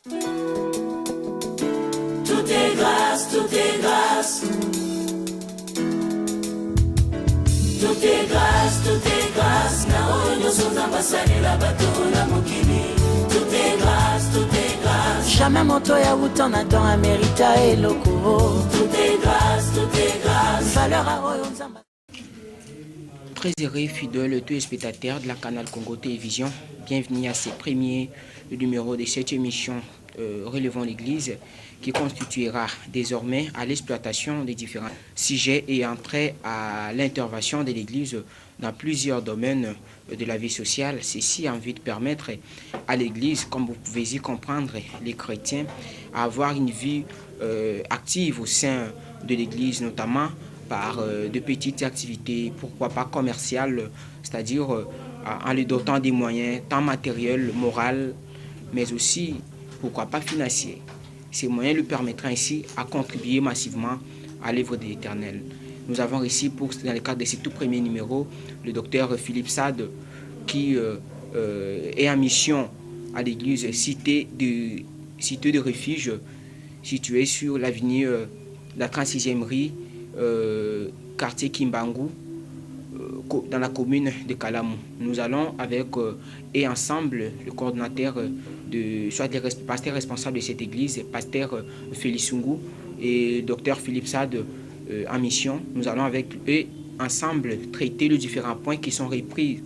Tout est grâce, tout est grâce. Tout est grâce, tout est grâce. Na oyo nzambasani la bato na mokili. Tout est grâce, tout est grâce. Jamais moto ya wuton attend à mérita et loko. Tout est grâce, tout est grâce. Valeur à oyo nzamba. Très heureux, fidèles téléspectateurs de la Canal Congo Télévision, bienvenue à ce premier numéro de cette émission Relevons l'Église qui constituera désormais à l'exploitation des différents sujets et entrer à l'intervention de l'Église dans plusieurs domaines de la vie sociale. Ceci en vue de permettre à l'Église, comme vous pouvez y comprendre, les chrétiens, à avoir une vie active au sein de l'Église, notamment par de petites activités, pourquoi pas commerciales, c'est-à-dire en les dotant des moyens, tant matériels, moraux, mais aussi, pourquoi pas financiers. Ces moyens lui permettront ainsi à contribuer massivement à l'œuvre de l'Éternel. Nous avons ici, dans le cadre de ce tout premier numéro, le docteur Philippe Sade, qui est en mission à l'église cité de refuge, située sur l'avenue la 36e rue, quartier Kimbangu, dans la commune de Kalamu. Nous allons avec et ensemble le coordinateur soit le pasteur responsable de cette église, pasteur Félix Sungu et docteur Philippe Sade en mission. Nous allons avec eux ensemble traiter les différents points qui sont repris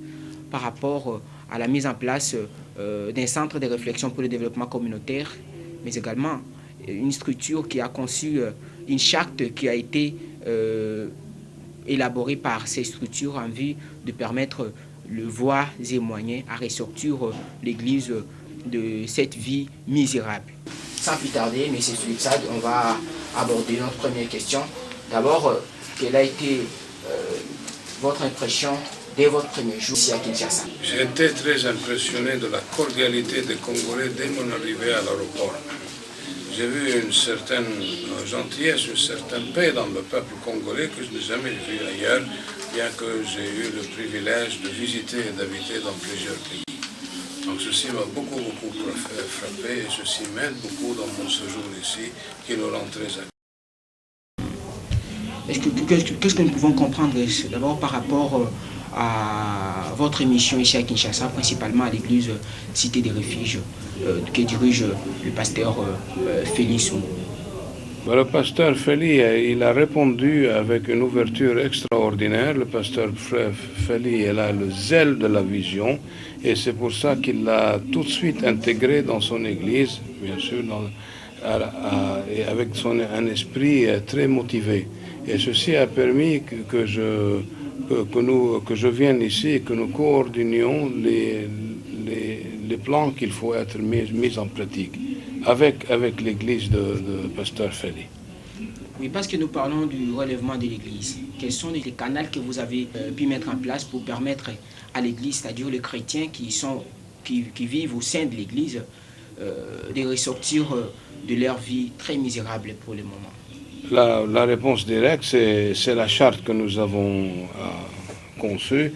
par rapport à la mise en place d'un centre de réflexion pour le développement communautaire, mais également une structure qui a conçu une charte qui a été élaborée par ces structures en vue de permettre le voies et moyens à ressortir l'Église de cette vie misérable. Sans plus tarder, M. Philippe Sade, on va aborder notre première question. D'abord, quelle a été votre impression dès votre premier jour ici à Kinshasa? J'ai été très impressionné de la cordialité des Congolais dès mon arrivée à l'aéroport. J'ai vu une certaine gentillesse, une certaine paix dans le peuple congolais que je n'ai jamais vu ailleurs, bien que j'ai eu le privilège de visiter et d'habiter dans plusieurs pays. Donc ceci m'a beaucoup frappé et ceci m'aide beaucoup dans mon séjour ici, qui nous rend très agréables. Qu'est-ce que nous pouvons comprendre d'abord par rapport à votre émission ici à Kinshasa, principalement à l'église Cité des Refuges, que dirige le pasteur Félix Sungu? Le pasteur Félix, il a répondu avec une ouverture extraordinaire. Le pasteur Félix, il a le zèle de la vision et c'est pour ça qu'il l'a tout de suite intégré dans son église, bien sûr, et avec un esprit très motivé. Et ceci a permis que je vienne ici et que nous coordonnions les plans qu'il faut être mis en pratique avec l'église de pasteur Félix. Oui, parce que nous parlons du relèvement de l'église. Quels sont les canaux que vous avez pu mettre en place pour permettre à l'église, c'est-à-dire les chrétiens qui vivent au sein de l'église, de ressortir de leur vie très misérable pour le moment? La réponse directe, c'est la charte que nous avons conçue.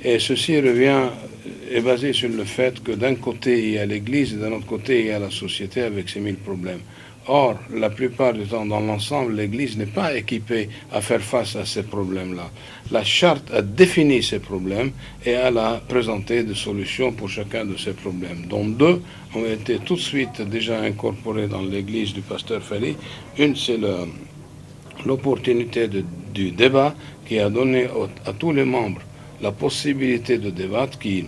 Et ceci est basé sur le fait que d'un côté, il y a l'Église et d'un autre côté, il y a la société avec ses 1000 problèmes. Or, la plupart du temps, dans l'ensemble, l'Église n'est pas équipée à faire face à ces problèmes-là. La charte a défini ces problèmes et elle a présenté des solutions pour chacun de ces problèmes, dont deux ont été tout de suite déjà incorporés dans l'Église du pasteur Félix. Une, c'est l'opportunité du débat qui a donné à tous les membres la possibilité de débattre qui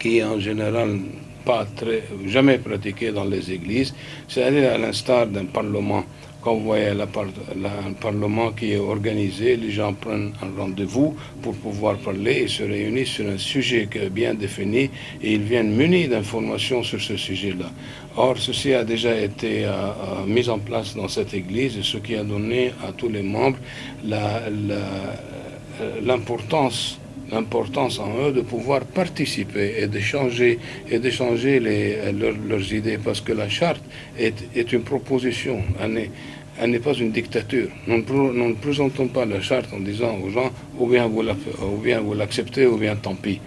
est en général jamais pratiquée dans les églises, c'est-à-dire à l'instar d'un parlement. Quand vous voyez un parlement qui est organisé, les gens prennent un rendez-vous pour pouvoir parler et se réunissent sur un sujet bien défini et ils viennent munis d'informations sur ce sujet-là. Or, ceci a déjà été mis en place dans cette église, ce qui a donné à tous les membres l'importance en eux de pouvoir participer et d'échanger leurs idées, parce que la charte est une proposition, elle n'est pas une dictature. Nous ne présentons pas la charte en disant aux gens ou bien vous l'acceptez ou bien tant pis.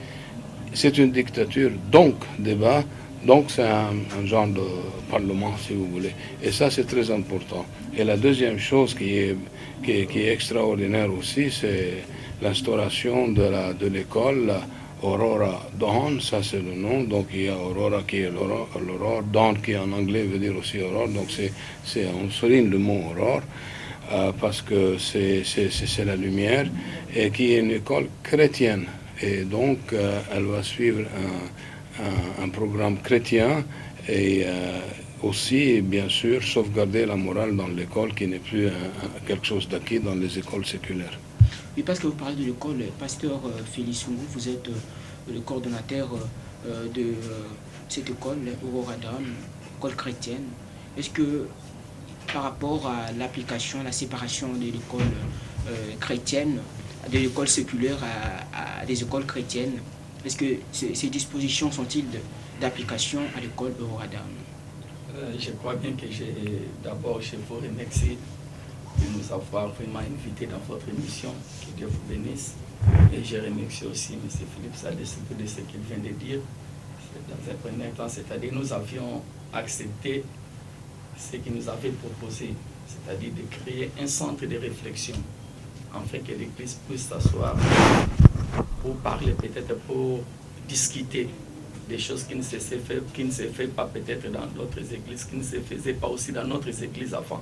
C'est une dictature, donc débat, Donc c'est un genre de parlement, si vous voulez. Et ça, c'est très important. Et la deuxième chose qui est extraordinaire aussi, c'est l'instauration de l'école Aurora Dawn, ça c'est le nom. Donc il y a Aurora qui est l'aurore, Dawn qui en anglais veut dire aussi aurore. Donc on souligne le mot aurore parce que c'est la lumière et qui est une école chrétienne. Et donc elle va suivre un programme chrétien et aussi, bien sûr, sauvegarder la morale dans l'école qui n'est plus quelque chose d'acquis dans les écoles séculaires. Oui, parce que vous parlez de l'école, pasteur Félix Ngou, vous êtes le coordonnateur de cette école, Aurora Dawn, école chrétienne. Est-ce que par rapport à l'application, la séparation de l'école chrétienne, de l'école séculaire à des écoles chrétiennes, est-ce que ces dispositions sont-ils d'application à l'école Aurora Dawn? Je crois bien que d'abord je vous remercie de nous avoir vraiment invités dans votre émission. Que Dieu vous bénisse. Et je remercie aussi M. Philippe Sadessi de ce qu'il vient de dire. Dans un premier temps, c'est-à-dire nous avions accepté ce qu'il nous avait proposé, c'est-à-dire de créer un centre de réflexion, afin que l'Église puisse s'asseoir pour parler, peut-être pour discuter des choses qui ne se faisaient pas peut-être dans d'autres églises, qui ne se faisaient pas aussi dans notre église avant.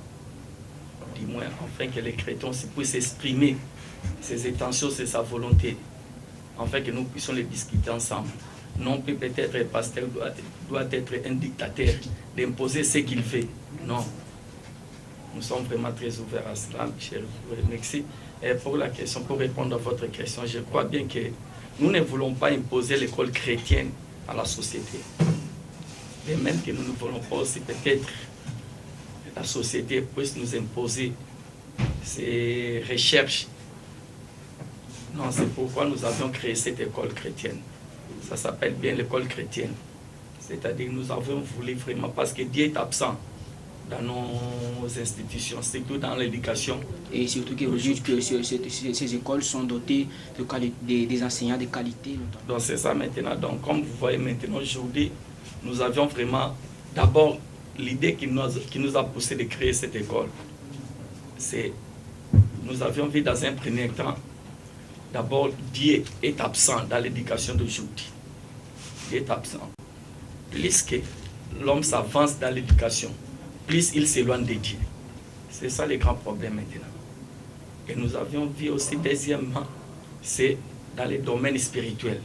Du moins, afin que les chrétiens aussi puissent exprimer ses intentions, c'est sa volonté, afin que nous puissions les discuter ensemble. Non plus peut-être le pasteur doit être un dictateur, d'imposer ce qu'il fait. Non. Nous sommes vraiment très ouverts à cela, je vous remercie. Et pour la question, pour répondre à votre question, je crois bien que nous ne voulons pas imposer l'école chrétienne à la société. Et même que nous ne voulons pas aussi peut-être la société puisse nous imposer ces recherches. Non, c'est pourquoi nous avions créé cette école chrétienne. Ça s'appelle bien l'école chrétienne. C'est-à-dire que nous avons voulu vraiment, parce que Dieu est absent dans nos institutions, surtout dans l'éducation. Et surtout que vous dites que ces écoles sont dotées des enseignants de qualité. Notamment. Donc c'est ça maintenant. Donc comme vous voyez maintenant aujourd'hui, nous avions vraiment d'abord l'idée qui nous a poussé de créer cette école. C'est nous avions vu dans un premier temps, d'abord Dieu est absent dans l'éducation d'aujourd'hui. Dieu est absent. Plus que l'homme s'avance dans l'éducation, plus il s'éloigne de Dieu. C'est ça le grand problème maintenant. Et nous avions vu aussi, deuxièmement, c'est dans les domaines spirituels.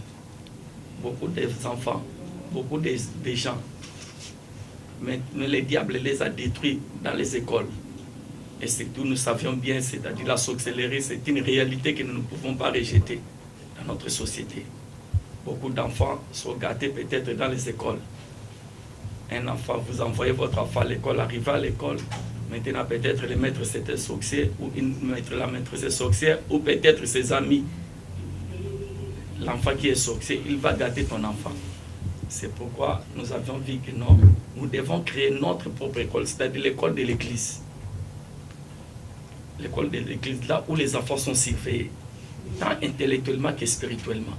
Beaucoup d'enfants, beaucoup de gens, mais le diable les a détruits dans les écoles. Et surtout, nous savions bien, c'est-à-dire la sorcellerie, c'est une réalité que nous ne pouvons pas rejeter dans notre société. Beaucoup d'enfants sont gâtés peut-être dans les écoles. Un enfant, vous envoyez votre enfant à l'école, arrive à l'école, maintenant peut-être le maître c'est un sorcier, ou la maîtresse est sorcière, ou peut-être ses amis. L'enfant qui est sorcier, il va gâter ton enfant. C'est pourquoi nous avions vu que non, nous devons créer notre propre école, c'est-à-dire l'école de l'Église. L'école de l'Église, là où les enfants sont surveillés, tant intellectuellement que spirituellement.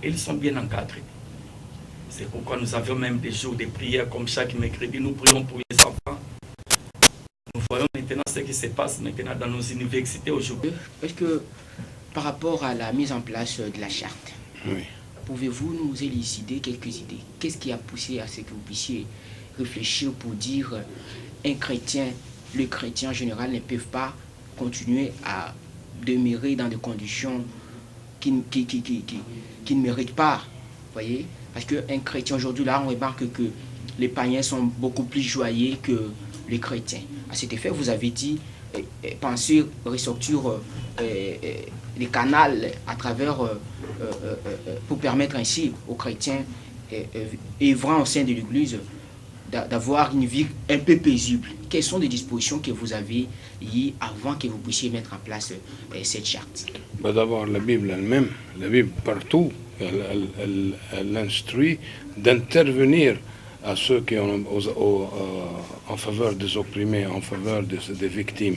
Et ils sont bien encadrés. C'est pourquoi nous avions même des jours de prière comme chaque mercredi. Nous prions pour les enfants. Nous voyons maintenant ce qui se passe maintenant dans nos universités aujourd'hui. Est-ce que par rapport à la mise en place de la charte, oui, pouvez-vous nous élucider quelques idées? Qu'est-ce qui a poussé à ce que vous puissiez réfléchir pour dire un chrétien, le chrétien en général ne peuvent pas continuer à demeurer dans des conditions qui ne méritent pas, voyez? Parce qu'un chrétien aujourd'hui, là, on remarque que les païens sont beaucoup plus joyeux que les chrétiens. À cet effet, vous avez dit, penser ressortir les canaux à travers, pour permettre ainsi aux chrétiens œuvrant au sein de l'Église d'avoir une vie un peu paisible. Quelles sont les dispositions que vous avez eues avant que vous puissiez mettre en place cette charte? D'abord, la Bible elle-même, la Bible partout, elle instruit d'intervenir à ceux qui sont en faveur des opprimés, en faveur des victimes.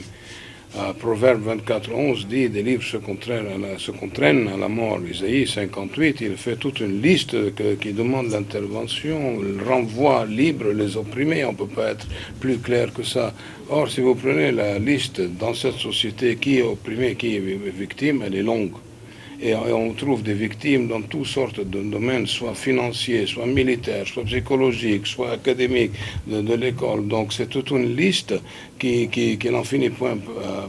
Proverbe 24:11 dit des livres se contraignent à la mort. Isaïe 58, il fait toute une liste qui demande l'intervention, il renvoie libre les opprimés. On ne peut pas être plus clair que ça. Or, si vous prenez la liste dans cette société, qui est opprimé, qui est victime, elle est longue. Et on trouve des victimes dans toutes sortes de domaines, soit financiers, soit militaires, soit psychologiques, soit académiques, de l'école. Donc c'est toute une liste qui n'en finit point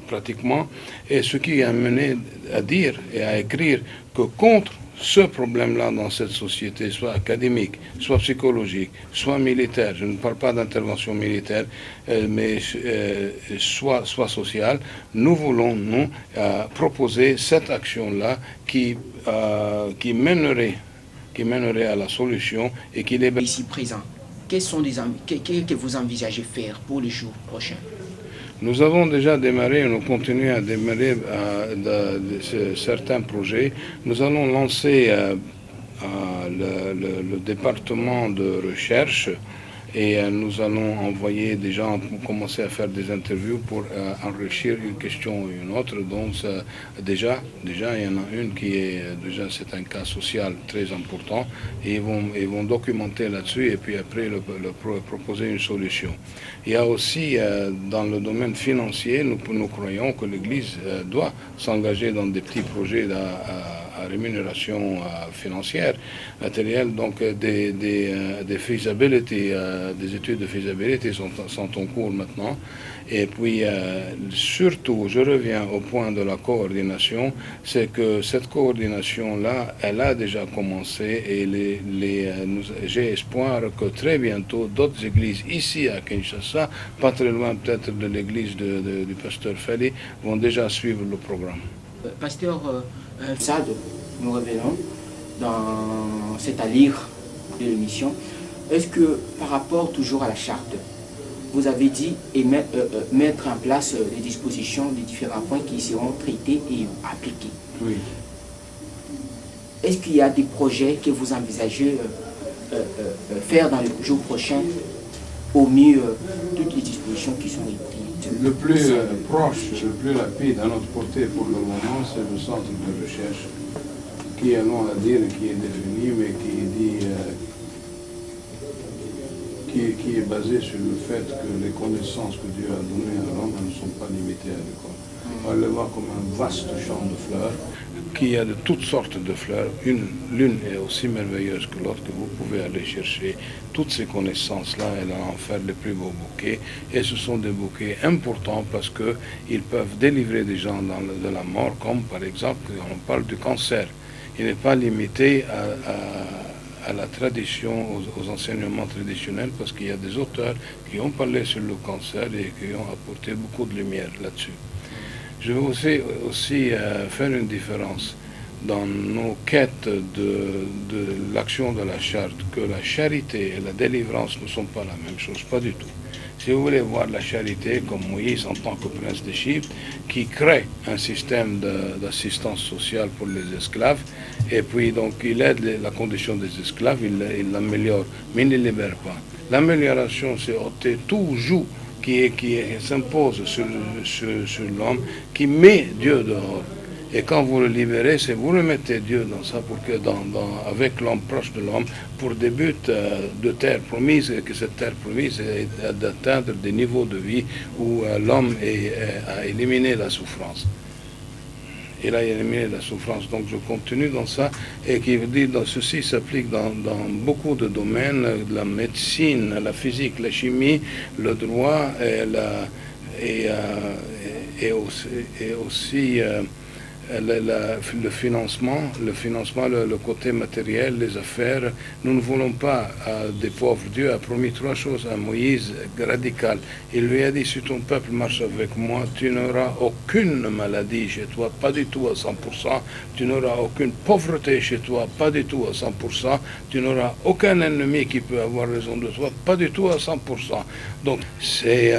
pratiquement. Et ce qui a mené à dire et à écrire que contre ce problème-là dans cette société, soit académique, soit psychologique, soit militaire, je ne parle pas d'intervention militaire, mais soit sociale, nous voulons, nous, proposer cette action-là qui mènerait à la solution et qui libère. Ici présent, que vous envisagez faire pour les jours prochains? Nous avons déjà démarré, nous continuons à démarrer certains projets. Nous allons lancer le département de recherche et nous allons envoyer des gens, commencer à faire des interviews pour enrichir une question ou une autre. Donc déjà il y en a une qui est, c'est un cas social très important et ils vont documenter là-dessus et puis après proposer une solution. Il y a aussi dans le domaine financier, nous croyons que l'Église doit s'engager dans des petits projets à rémunération financière, matérielle, donc des feasibility, des études de faisabilité sont en cours maintenant. Et puis surtout, je reviens au point de la coordination, c'est que cette coordination-là, elle a déjà commencé et j'ai espoir que très bientôt d'autres églises ici à Kinshasa, pas très loin peut-être de l'église du pasteur Feli, vont déjà suivre le programme. Pasteur Sade, nous revenons dans cette allure de l'émission. Est-ce que par rapport toujours à la charte, vous avez dit mettre en place les dispositions des différents points qui seront traités et appliqués? Oui. Est-ce qu'il y a des projets que vous envisagez faire dans les jours prochains, au mieux toutes les dispositions qui sont écrites? Le plus proche, le plus rapide à notre portée pour le moment, c'est le centre de recherche, qui est long à dire, qui est défini, mais qui est basé sur le fait que les connaissances que Dieu a données à l'homme ne sont pas limitées à l'école. On le voit comme un vaste champ de fleurs, qui a de toutes sortes de fleurs. L'une est aussi merveilleuse que l'autre, que vous pouvez aller chercher toutes ces connaissances-là et en faire les plus beaux bouquets. Et ce sont des bouquets importants parce qu'ils peuvent délivrer des gens de la mort, comme par exemple, on parle du cancer. Il n'est pas limité à la tradition, aux enseignements traditionnels, parce qu'il y a des auteurs qui ont parlé sur le cancer et qui ont apporté beaucoup de lumière là-dessus. Je veux aussi faire une différence dans nos quêtes de l'action de la charte, que la charité et la délivrance ne sont pas la même chose, pas du tout. Si vous voulez voir la charité comme Moïse en tant que prince d'Égypte, qui crée un système d'assistance sociale pour les esclaves, et puis donc il aide la condition des esclaves, il l'améliore, mais il ne les libère pas. L'amélioration, c'est ôter tout joug qui s'impose sur l'homme, qui met Dieu dehors. Et quand vous le libérez, c'est vous remettez Dieu dans ça, pour que avec l'homme, proche de l'homme, pour des buts de terre promise, et que cette terre promise est d'atteindre des niveaux de vie où l'homme a éliminé la souffrance. Il a éliminé la souffrance. Donc je continue dans ça, et qui veut dire que ceci s'applique dans beaucoup de domaines, la médecine, la physique, la chimie, le droit, et aussi le financement, le côté matériel, les affaires. Nous ne voulons pas des pauvres. Dieu a promis 3 choses à Moïse radicales. Il lui a dit, si ton peuple marche avec moi, tu n'auras aucune maladie chez toi, pas du tout à 100%. Tu n'auras aucune pauvreté chez toi, pas du tout à 100%. Tu n'auras aucun ennemi qui peut avoir raison de toi, pas du tout à 100%. Donc c'est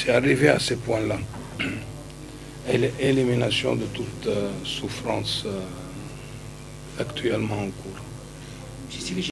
arrivé à ces points-là. Et l'élimination de toute souffrance actuellement en cours.